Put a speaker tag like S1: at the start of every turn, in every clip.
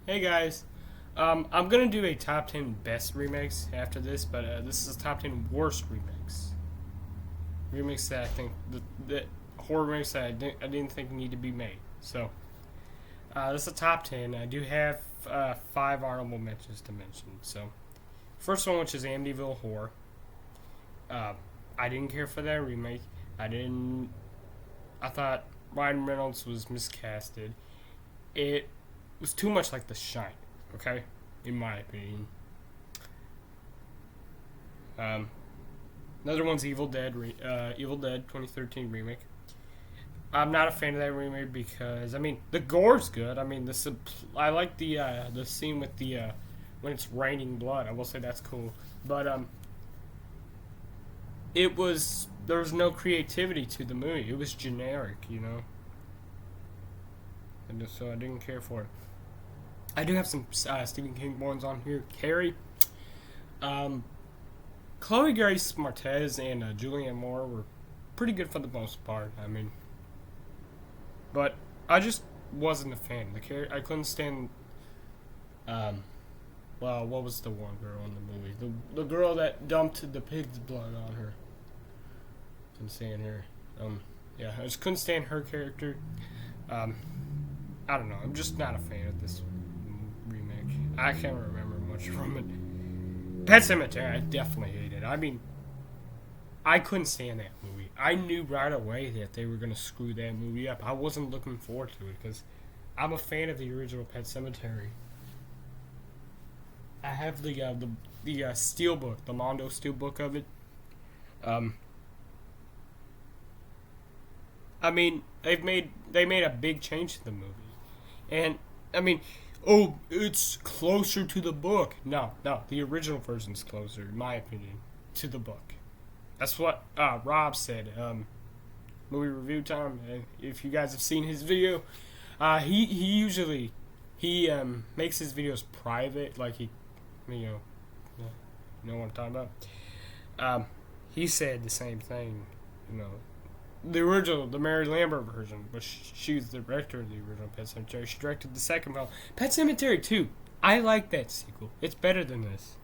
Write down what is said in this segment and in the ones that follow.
S1: Hey guys, I'm gonna do a top 10 best remakes after this, but this is top 10 worst remakes. Remakes that I think the horror remakes that I didn't think need to be made. So this is a top 10. I do have five honorable mentions to mention. So first one, which is Amityville Horror. Uh, I didn't care for that remake. I didn't. I thought Ryan Reynolds was miscasted. It was too much like The Shine. Okay, in my opinion. Um, Another one's Evil Dead 2013 remake. I'm not a fan of that remake because the gore's good. I like the scene with the when it's raining blood. I will say that's cool, but there was no creativity to the movie. It was generic. And so I didn't care for it. I do have some Stephen King ones on here. Carrie, um, Chloe Grace Martez and Julianne Moore were pretty good for the most part. But I just wasn't a fan. I couldn't stand. Um, well, what was the one girl in the movie? The girl that dumped the pig's blood on her. Couldn't stand her. Yeah, I just couldn't stand her character. Um, I don't know. I'm just not a fan of this remake. I can't remember much from it. Pet Sematary, I definitely hated. I couldn't stand that movie. I knew right away that they were gonna screw that movie up. I wasn't looking forward to it because I'm a fan of the original Pet Sematary. I have the steel book, the Mondo steel book of it. Um, they made a big change to the movie, and it's closer to the book. No, the original version's closer, in my opinion, to the book. That's what Rob said. Movie review time. If you guys have seen his video, he usually makes his videos private, like you know what I'm talking about. He said the same thing. The original, the Mary Lambert version, but she was the director of the original Pet Sematary. She directed the second film, Pet Sematary 2. I like that sequel. It's better than this.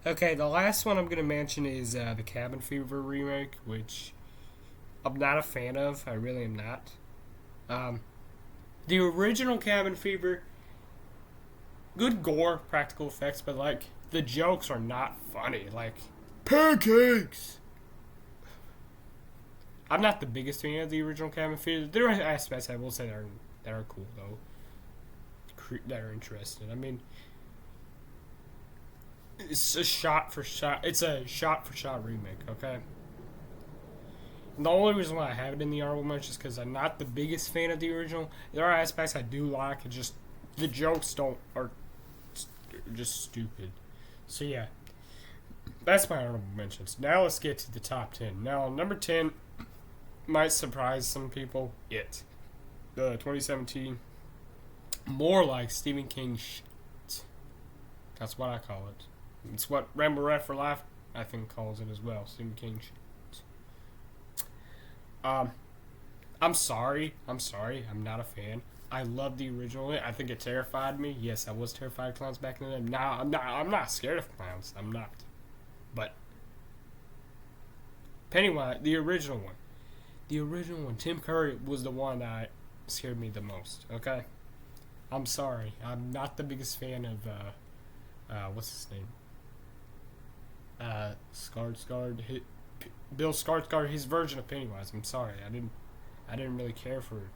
S1: Okay, the last one I'm going to mention is the Cabin Fever remake, which I'm not a fan of. I really am not. The original Cabin Fever, good gore, practical effects, but the jokes are not funny. Like, pancakes! I'm not the biggest fan of the original Cabin Fever. There are aspects I will say that are cool though, that are interesting. It's a shot for shot. It's a shot for shot remake. Okay. And the only reason why I have it in the honorable mentions is because I'm not the biggest fan of the original. There are aspects I do like. It's just the jokes are just stupid. So yeah, that's my honorable mentions. Now let's get to the top 10. Now number 10. Might surprise some people. The 2017, more like Stephen King shit. That's what I call it. It's what Rambo Rat for Life, I think, calls it as well. Stephen King shit. I'm sorry. I'm not a fan. I love the original. I think it terrified me. Yes, I was terrified of clowns back in the day. Now I'm not scared of clowns. I'm not. But Pennywise, the original one. Tim Curry was the one that scared me the most. Okay, I'm sorry. I'm not the biggest fan of what's his name? Bill Skarsgård. His version of Pennywise. I'm sorry. I didn't really care for it.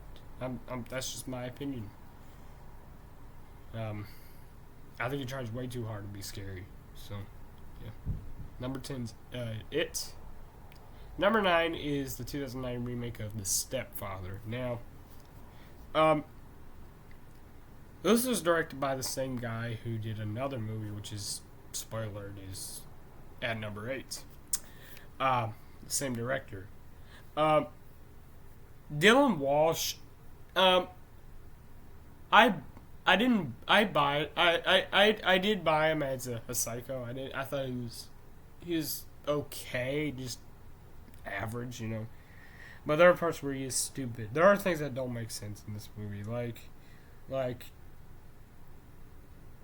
S1: That's just my opinion. I think he tries way too hard to be scary. So, yeah. Number 10's It. Number 9 is the 2009 remake of The Stepfather. Now, this was directed by the same guy who did another movie, which is, spoiler, is at number 8. The same director. Dylan Walsh, I did buy him as a psycho. I thought he was okay, just average, But there are parts where he is stupid. There are things that don't make sense in this movie, like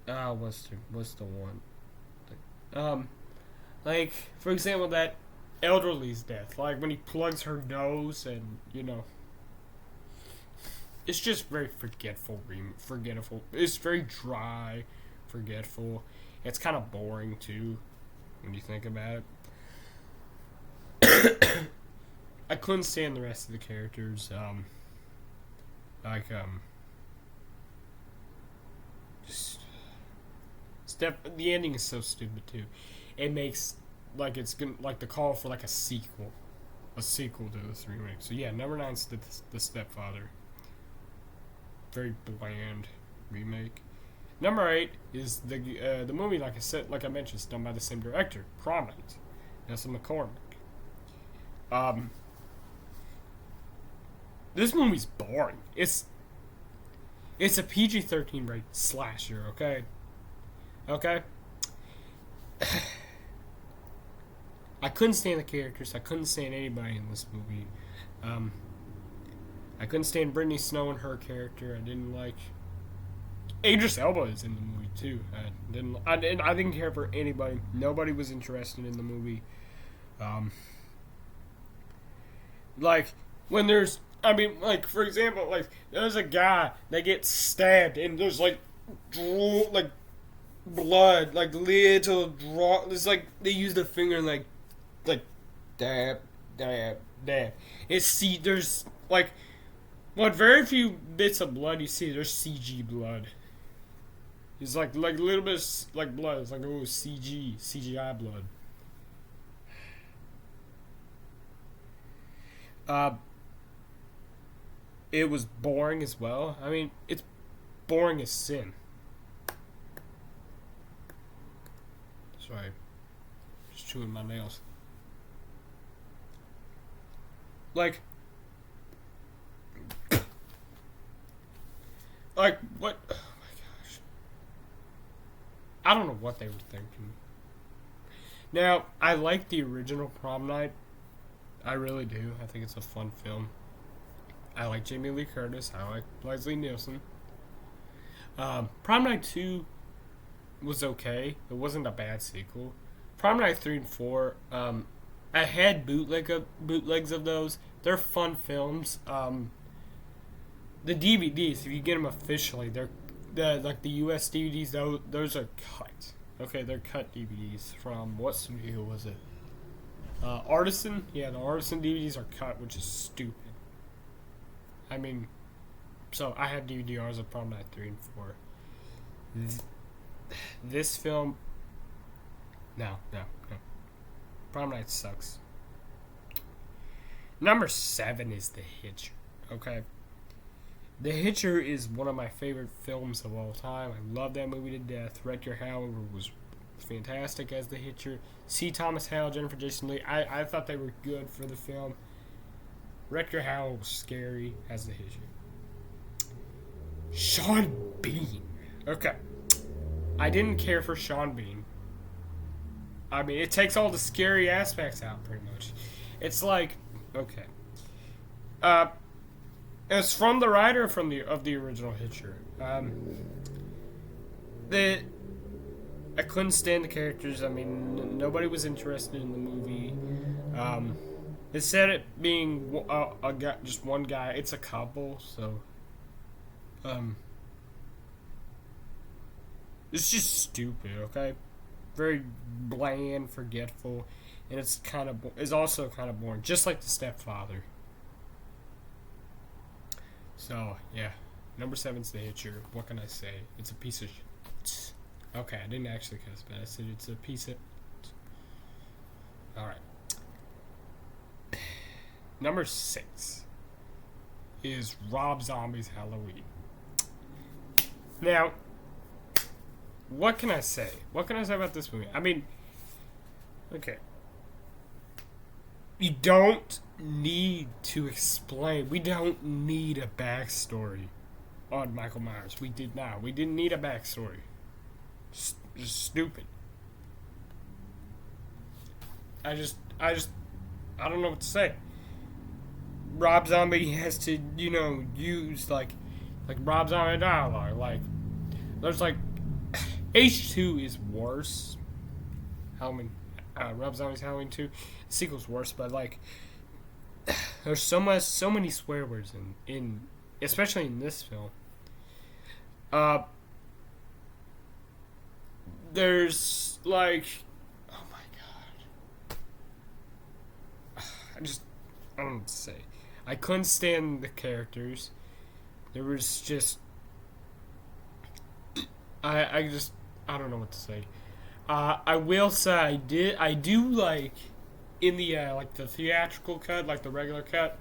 S1: What's the one? Um, like for example, that elderly's death, like when he plugs her nose, and it's just very forgetful. It's very dry, forgetful. It's kind of boring too, when you think about it. I couldn't stand the rest of the characters. Like just the ending is so stupid too. It makes like it's gonna like the call for like a sequel to this remake. So yeah, number nine's the Stepfather. Very bland remake. Number 8 is the movie, like I mentioned, it's done by the same director, Prom Night, Nelson McCormick. Um, this movie's boring. It's a PG-13 rated slasher. Okay. I couldn't stand the characters. I couldn't stand anybody in this movie. I couldn't stand Brittany Snow and her character. I didn't like. Idris Elba is in the movie too. I didn't care for anybody. Nobody was interested in the movie. Like when there's, like for example, like there's a guy that gets stabbed and there's like blood, like little draw. It's like they use the finger and like dab, dab, dab. There's like. What very few bits of blood you see, there's CG blood. It's like a little bit of, like blood. It's like CGI blood. It was boring as well. It's boring as sin. Sorry, just chewing my nails. Like what? Oh my gosh! I don't know what they were thinking. Now I like the original Prom Night. I really do. I think it's a fun film. I like Jamie Lee Curtis. I like Leslie Nielsen. Prom Night 2 was okay. It wasn't a bad sequel. Prom Night 3 and 4. I had bootlegs of those. They're fun films. The DVDs, if you get them officially, they're the US DVDs. Those are cut. Okay, they're cut DVDs from what studio was it? Artisan. Yeah, the Artisan DVDs are cut, which is stupid. So I have DVDRs of Prom Night 3 and 4. This film, no. Prom Night sucks. Number 7 is The Hitcher. Okay. The Hitcher is one of my favorite films of all time. I love that movie to death. Rutger Hauer was fantastic as The Hitcher. C. Thomas Howell, Jennifer Jason Leigh. I thought they were good for the film. Rutger Hauer was scary as The Hitcher. Sean Bean. Okay. I didn't care for Sean Bean. It takes all the scary aspects out, pretty much. It's like, okay. It's from the writer of the original Hitcher. I couldn't stand the characters. Nobody was interested in the movie. Instead of it being a guy, just one guy, it's a couple. So, it's just stupid. Okay, very bland, forgetful, and it's also kind of boring, just like The Stepfather. So, yeah. Number 7's The Hitcher. What can I say? It's a piece of shit. Okay, I didn't actually cuss, but I said it's a piece of... Alright. Number 6 is Rob Zombie's Halloween. Now, what can I say? What can I say about this movie? Okay. You don't need to explain. We don't need a backstory on Michael Myers. We did not. We didn't need a backstory. Just stupid. I don't know what to say. Rob Zombie has to, use like Rob Zombie dialogue. There's H2 is worse. Halloween, Rob Zombie's Halloween 2. The sequel's worse, but like, there's so many swear words in especially in this film. There's like, oh my god, I don't know what to say. I couldn't stand the characters. There was just, I don't know what to say. I will say I do like in the like the theatrical cut, like the regular cut.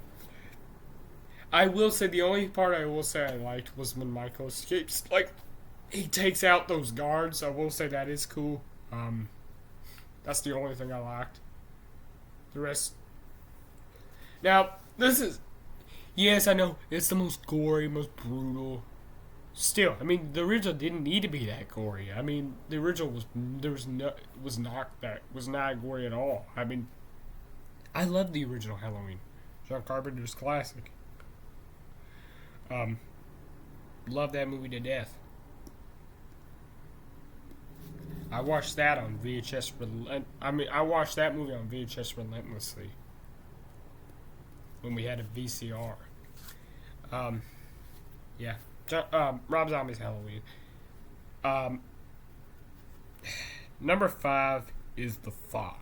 S1: I will say the only part I will say I liked was when Michael escapes. Like, he takes out those guards. I will say that is cool. That's the only thing I liked. The rest. Now, this is. Yes, I know it's the most gory, most brutal. Still, I mean, the original didn't need to be that gory. I mean, the original was not gory at all. I mean, I love the original Halloween, John Carpenter's classic. Love that movie to death. I watched that on VHS. I watched that movie on VHS relentlessly when we had a VCR. Yeah. Rob Zombie's Halloween. Number 5 is The Fog.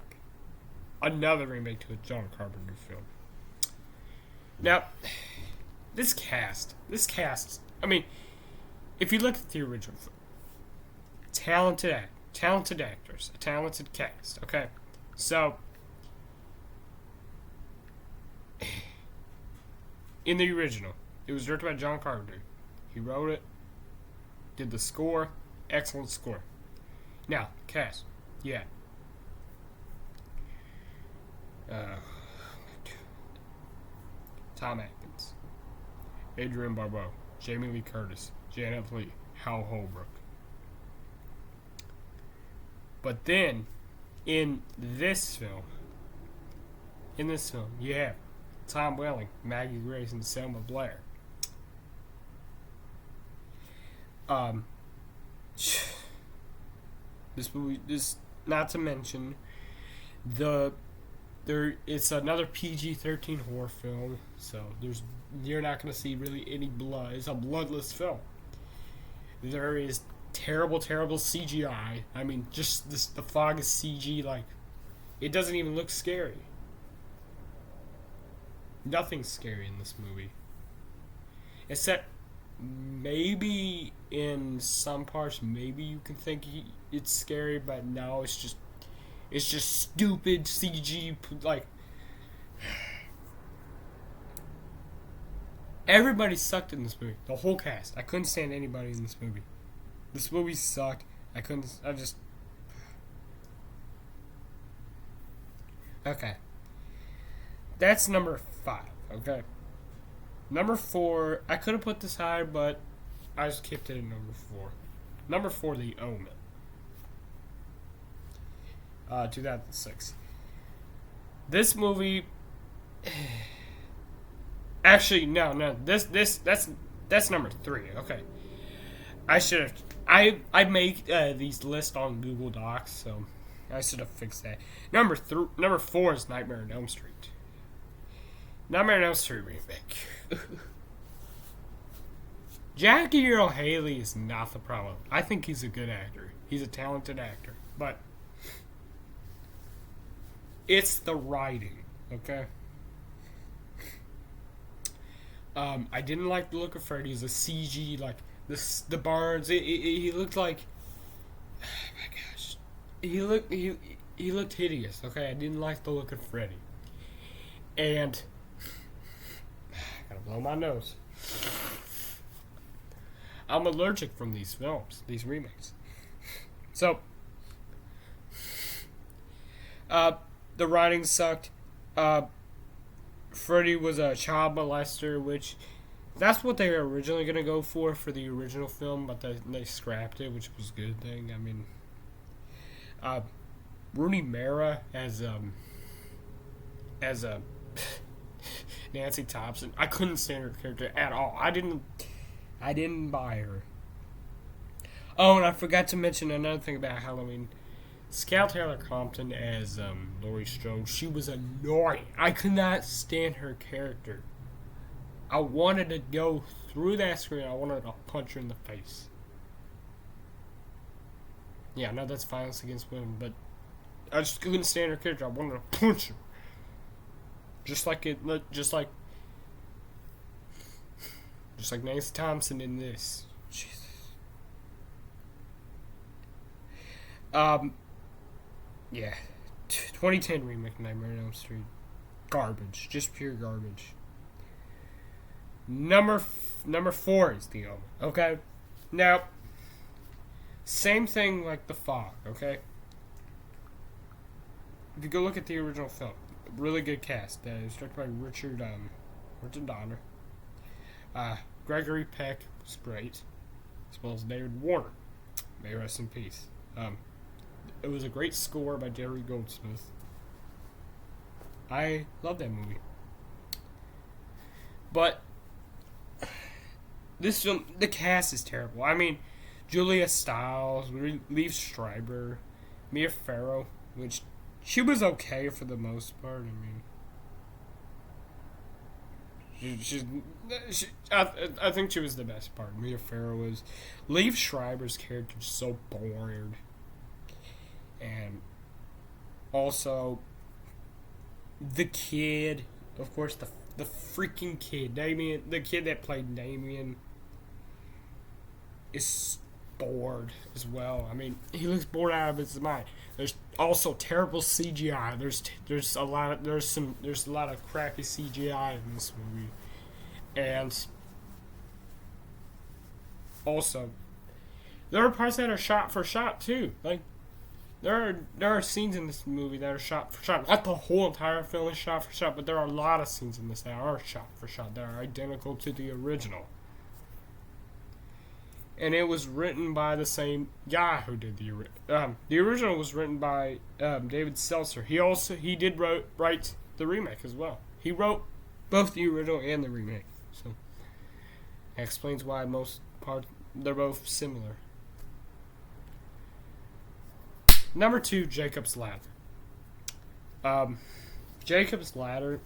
S1: Another remake to a John Carpenter film. Now, this cast, I mean, if you look at the original film, talented actors, a talented cast, okay? So, in the original, it was directed by John Carpenter. He wrote it, did the score, excellent score. Now, cast, yeah. Tom Atkins, Adrienne Barbeau, Jamie Lee Curtis, Janet Leigh, Hal Holbrook. But then, in this film, you have Tom Welling, Maggie Grace, and Selma Blair. This not to mention it's another PG-13 horror film, so you're not going to see really any blood. It's a bloodless film. There is terrible CGI. I mean, just the fog is CG, like, it doesn't even look scary. Nothing's scary in this movie. Except maybe in some parts, maybe you can think it's scary, but no, it's just stupid CG, like, everybody sucked in this movie. The whole cast. I couldn't stand anybody in this movie. This movie sucked. Okay. That's number 5, okay? Number 4, I could have put this higher, but I just kept it at number 4. Number 4, The Omen. 2006. This movie, actually no. That's number 3. Okay, I should have. I make these lists on Google Docs, so I should have fixed that. Number 4 is Nightmare on Elm Street. Nightmare on Elm Street remake. Jackie Earle Haley is not the problem. I think he's a good actor. He's a talented actor, but it's the writing, okay? I didn't like the look of Freddy. The CG, like the barns. He looked like, oh my gosh, he looked hideous. Okay, I didn't like the look of Freddy, and I gotta blow my nose. I'm allergic from these films, these remakes. So, the writing sucked. Freddy was a child molester, which that's what they were originally going to go for the original film, but they scrapped it, which was a good thing. I mean, Rooney Mara as a Nancy Thompson, I couldn't stand her character at all. I didn't buy her. Oh, and I forgot to mention another thing about Halloween. Scout Taylor Compton as Laurie Strode. She was annoying. I could not stand her character. I wanted to go through that screen. I wanted to punch her in the face. Yeah, I know that's violence against women, but I just couldn't stand her character. I wanted to punch her. Just like Nancy Thompson in this. Jesus. Yeah. 2010 remake Nightmare on Elm Street. Garbage. Just pure garbage. Number 4 is The Omen. Okay? Now, same thing like The Fog, okay? If you go look at the original film, really good cast. It's directed by Richard Donner. Gregory Peck was great, as well as David Warner. May rest in peace. It was a great score by Jerry Goldsmith. I love that movie. But this film, the cast is terrible. I mean, Julia Stiles, Liev Schreiber, Mia Farrow, which she was okay for the most part. I mean, I think she was the best part. Mia Farrow was. Liev Schreiber's character is so boring. And also, the kid, of course, the freaking kid, Damien, the kid that played Damien, is bored as well. I mean, he looks bored out of his mind. There's also terrible CGI. There's a lot of crappy CGI in this movie, and also there are parts that are shot for shot too. Like there are scenes in this movie that are shot for shot. Not the whole entire film is shot for shot, but there are a lot of scenes in this that are shot for shot that are identical to the original. And it was written by the same guy who did the original. The original was written by David Seltzer. He did write the remake as well. He wrote both the original and the remake. So that explains why they're both similar. Number 2, Jacob's Ladder. Jacob's Ladder,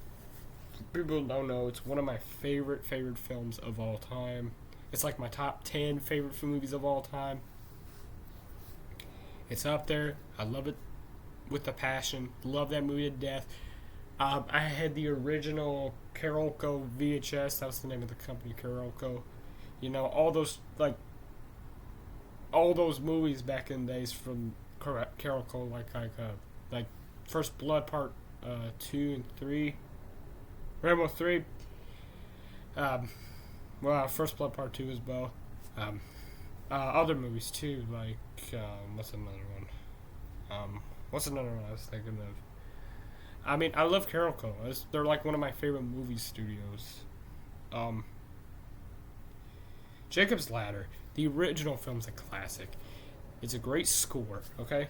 S1: people don't know, it's one of my favorite films of all time. It's like my top 10 favorite movies of all time. It's up there. I love it with a passion. Love that movie to death. I had the original Carolco VHS. That was the name of the company, Carolco. You know, all those movies back in the days from Carolco, like First Blood Part 2 and 3, Rambo 3. First Blood Part 2 as well. Other movies too, like what's another one? What's another one I was thinking of? I mean, I love Carolco. They're like one of my favorite movie studios. Jacob's Ladder, the original film's a classic. It's a great score, okay?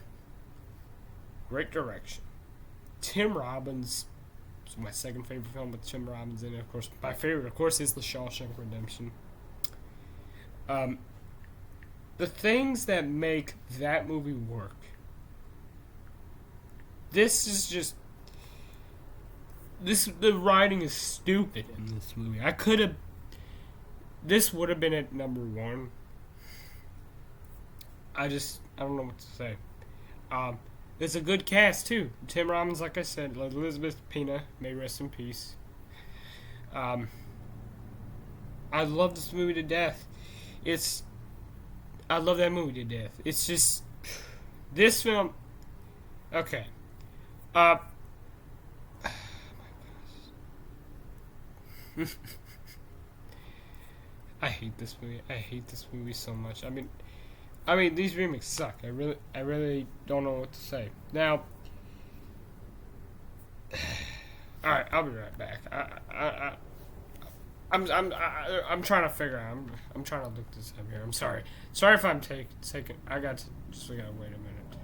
S1: Great direction. Tim Robbins, it's my second favorite film with Tim Robbins in it. Of course, my favorite, of course, is The Shawshank Redemption. The things that make that movie work. The writing is stupid in this movie. This would have been at number 1. I don't know what to say. It's a good cast too. Tim Robbins, like I said, Elizabeth Pena, may rest in peace. I love this movie to death. I love that movie to death. It's just this film. Okay. I hate this movie. I hate this movie so much. I mean, these remakes suck. I really don't know what to say. Now, all right, I'll be right back. I'm trying to figure out. I'm trying to look this up here. I'm sorry. Sorry if I'm taking. I gotta wait a minute.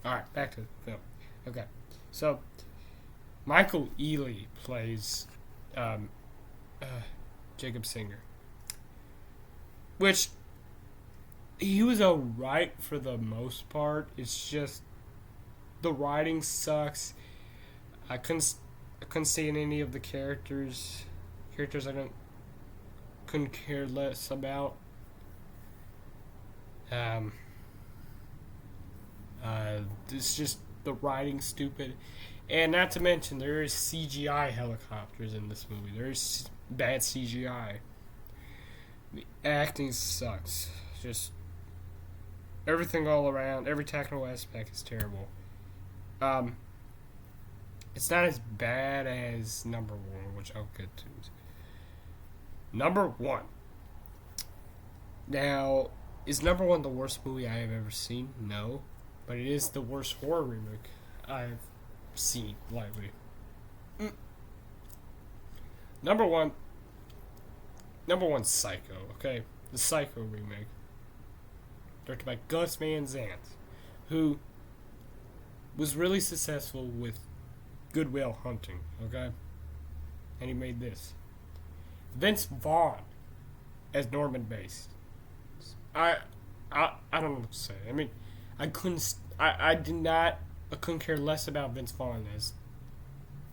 S1: All right, back to the film. Okay, so Michael Ealy plays Jacob Singer. which he was alright for the most part. It's just the writing sucks. I couldn't see in any of the characters. Characters I don't couldn't care less about. Um, it's just the writing stupid, and not to mention there is CGI helicopters in this movie. There is bad CGI. The acting sucks. Just everything all around. Every technical aspect is terrible. Um, it's not as bad as number one, which I'll get to. Number one. Now, is number one the worst movie I have ever seen? No. But it is the worst horror remake I've seen, lightly. Number one. Number one, Psycho, okay? The Psycho remake. Directed by Gus Van Sant, who was really successful with Good Will Hunting, okay? And he made this. Vince Vaughn as Norman Bates. I don't know what to say. I mean, I couldn't care less about Vince Vaughn as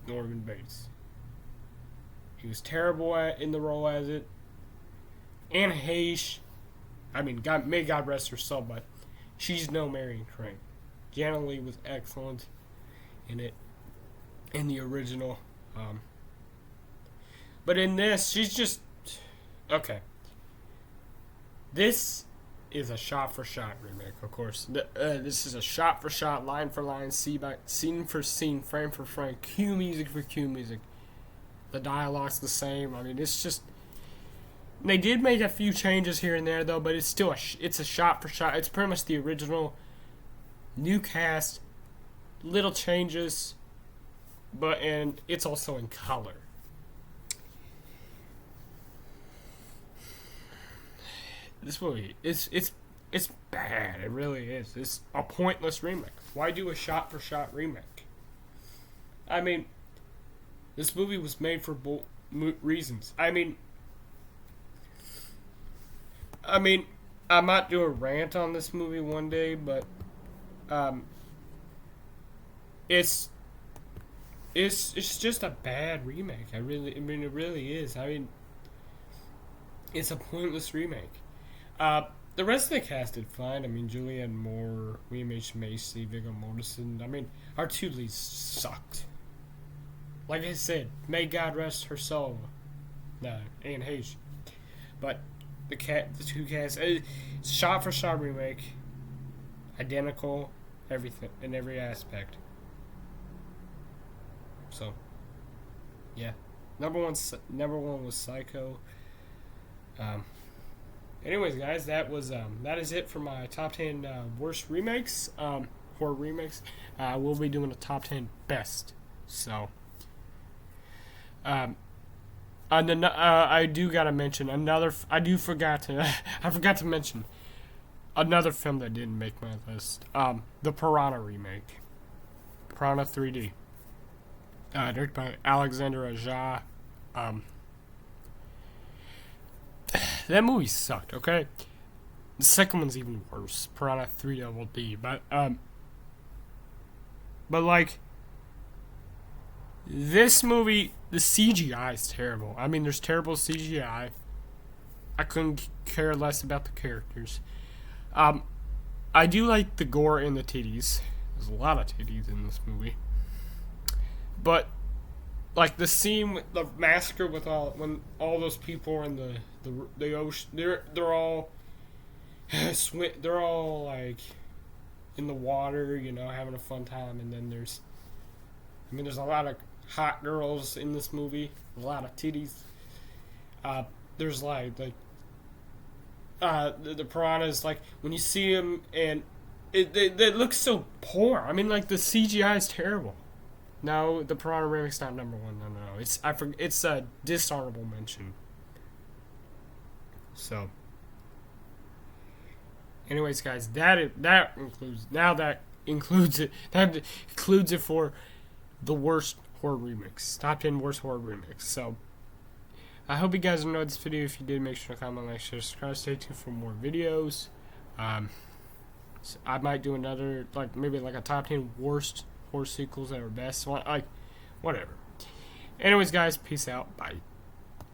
S1: Norman Bates. He was terrible in the role as it. Anne Heche, I mean, may God rest her soul, but she's no Marion Crane. Janet Leigh was excellent in it, in the original. But in this, she's just okay. This is a shot-for-shot remake, of course. This is a shot-for-shot, line-for-line, scene for scene, frame for frame, cue music for cue music. The dialogue's the same. I mean, it's just. They did make a few changes here and there, though, but it's still it's a shot-for-shot. It's pretty much the original. New cast, little changes, and it's also in color. This movie, it's bad. It really is. It's a pointless remake. Why do a shot-for-shot remake? I mean, this movie was made for reasons. I mean, I might do a rant on this movie one day, but it's just a bad remake. I mean, it really is. I mean, it's a pointless remake. The rest of the cast did fine. I mean, Julianne Moore, William H. Macy, Viggo Mortensen. I mean, our two leads sucked. Like I said, may God rest her soul. No, Anne Heche. But the two casts, shot for shot remake, identical, everything in every aspect. So, yeah, number one was Psycho. Anyways, guys, that is it for my top 10 worst remakes, horror remakes. We'll be doing a top 10 best. So, I do gotta mention another. I forgot to mention another film that didn't make my list. The Piranha remake, Piranha 3D, directed by Alexander Aja. That movie sucked. Okay, the second one's even worse, Piranha 3DD. But like this movie, the CGI is terrible. I mean, there's terrible CGI. I couldn't care less about the characters. I do like the gore and the titties. There's a lot of titties in this movie. But like the scene with the massacre with when all those people are in the ocean, they're all they're all like in the water, you know, having a fun time, and then there's a lot of hot girls in this movie, a lot of titties. There's the piranhas, like when you see them, and they look so poor. I mean, like the CGI is terrible. No, the Piranha remake's not number one. No. It's a dishonorable mention. So, anyways, guys, that includes it for the worst horror remakes. Top 10 worst horror remakes. So, I hope you guys enjoyed this video. If you did, make sure to comment, like, share, subscribe. Stay tuned for more videos. So I might do another, like, maybe like a top 10 worst horror sequels that were best. So, like, whatever. Anyways, guys, peace out. Bye.